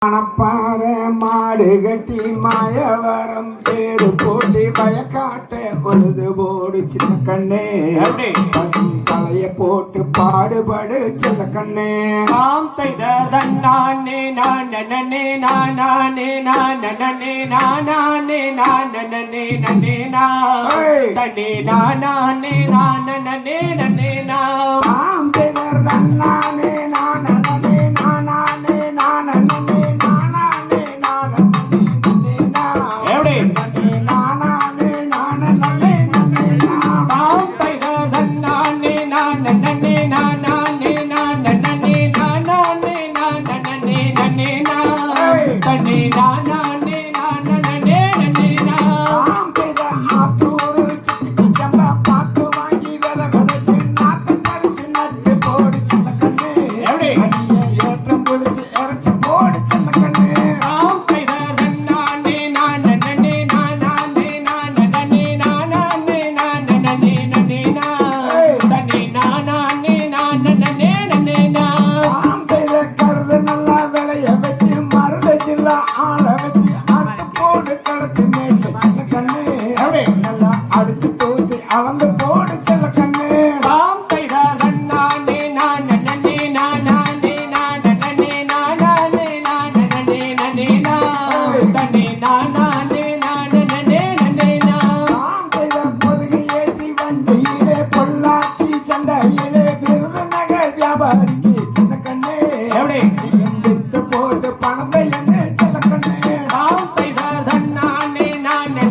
மணப்பாற மாடு கட்டி மாயவரம் பேரு போட்டி பயக்காட்ட பொழுது போடு சின்ன கண்ணே பசும் தலைய போட்டு பாடுபடு சின்ன கண்ணே ஆம் தைதே நானே நானே நானே நானே நானே நனே நானே நானே நானே நனே நா ஆம் தைதர் நானே நானே அடிச்சு தூத்தி அளந்து போடு செல்ல கண்ணு ஆம் தைதே நானே நானே நானே நானே நனே நா தனே நானே நானே நா ஆம் தைதே பொதுகை ஏற்றி வண்டியிலே பொள்ளாச்சி சண்டையிலே விருதுநகர் வியாபாரிக்கு சின்ன கண்ணு வித்து போட்டு பணத்தை என்ன செல்ல கண்ணு ஆம் தைதே நானே நானே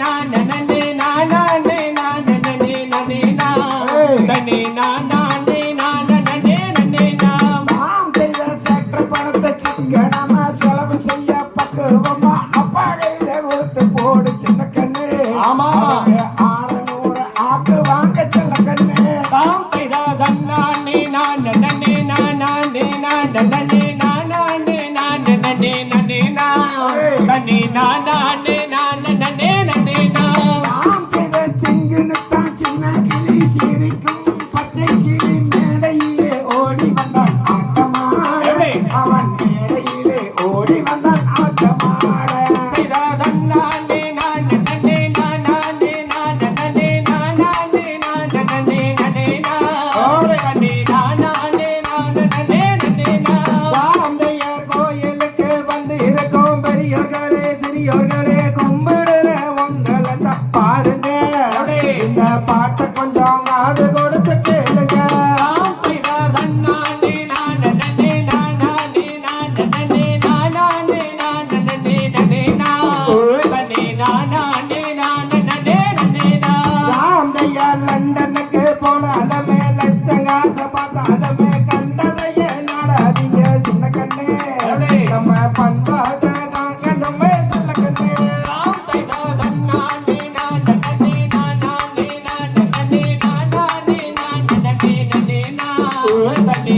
நானே தனே நானே நனே நா ஆம் தைதே சற்று பணத்தை சிக்கனமா செலவு செய்ய பக்குவமா அப்பா கையில கொடுத்து போடு சின்ன கண்ணு ஆமா 600 ஆக்கு வாங்க செல்ல கண்ணு ஆம் தைதே நானே நானே நானே நனே நா தனே நானே நனே நா ஆம் தைதே சிங்குனுத்தான் சின்ன கிளி சிரிக்கும் பச்சை கிளி மேடையிலே ஓடி வந்தான் ஆட்டமாட அவன் மேடையிலே ஓடி வந்தான் ஆட்டமாட தைதே நானே நானே நானே நனே நா தனே நானே நனே நா ராமந்தையார் கோயிலுக்கு வந்து இருக்கும் பெரியோர்களே சிறியோர்களே கும்பிடுற உங்களை பாருங்க இந்த பாட்டை கொஞ்சம் காது கொடுத்து கேளுங்க ஆம் தைதே நானே நானே நானே நனே நா தனே நானே நனே நா ராமந்தையார் லண்டனுக்கு போனாலுமே லட்சங்காசை பார்த்தாலுமே கண்டதையே நாடாதீங்க சின்ன கண்ணே நம்ம பண்பாட்டை காக்கணுமே சின்ன கண்ணே ஆம் தைதே நானே நானே நனே நா தனே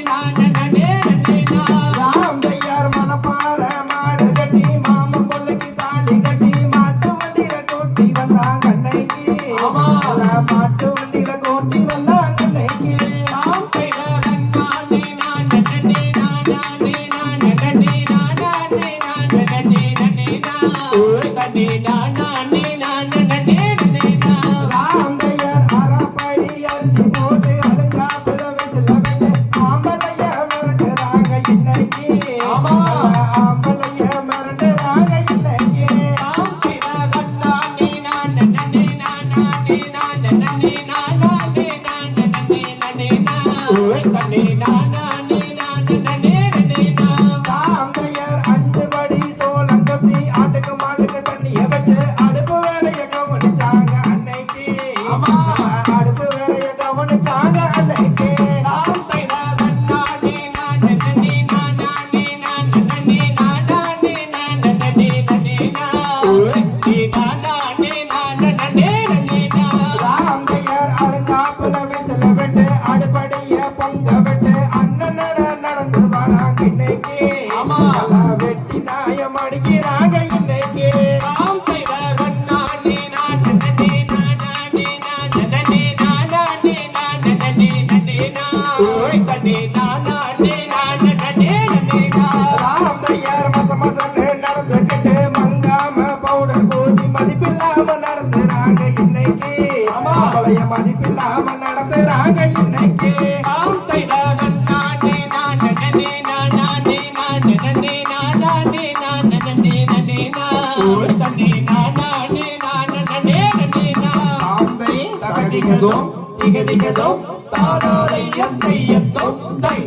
நானே நனே நா ராமந்தையார் மணப்பாற மாடு கட்டி மாமன் பொல்லுக்கு தாலி கட்டி மாட்டு வண்டியில கூட்டி வந்தாங்க அன்னைக்கு மாட்டு வண்டியில கூட்டி வந்தாங்க அன்னைக்கு ஆம் தைதே நானே நானே நனே நா தனே நானே நனே நா ராமந்தையார் அரைப்படி அரிசி போட்டு அழுங்காப்புல விசில விட்டு ஆம்பளைய மிரட்டுறாங்க இன்னைக்கு ஆம்பளைய மிரட்டுறாங்க இன்னைக்கு ஆம் தைதே நானே நானே நனே நா தனே நானே நனே நா ராமந்தையார் 5 படி சோளம் கொத்தி ஆட்டுக்கு மாட்டுக்கு தண்ணிய வச்சு அடுப்பு வேலைய கவனிச்சாங்க அன்னைக்கு அடுப்பு வேலைய கவனிச்சாங்க அன்னைக்கு ஆம் தைதே நானே நானே நனே நா நனே நா ராமந்தையார் அழுங்காப்புல விசில விட்டு அடுப்படைய பொங்க விட்டு அண்ணன் நடந்து வராங்க இன்னைக்கு வெட்டி நாயம் அடிக்கிறாங்க இன்னைக்கு ஆம் தைதே நானே நானே நனே நா தனே நானே ராம் தையார் மசமசன்னு நடந்துக்கிட்டு மங்காம பவுடர் பூசி மதிப்பில்லாம நடத்துறாங்க இன்னைக்கு பழைய மதிப்பில்லாம நடத்துறாங்க இன்னைக்கு ஆந்தை தகதிகதும் திகதிகதும் தாராளை எந்தை எத்தோ தை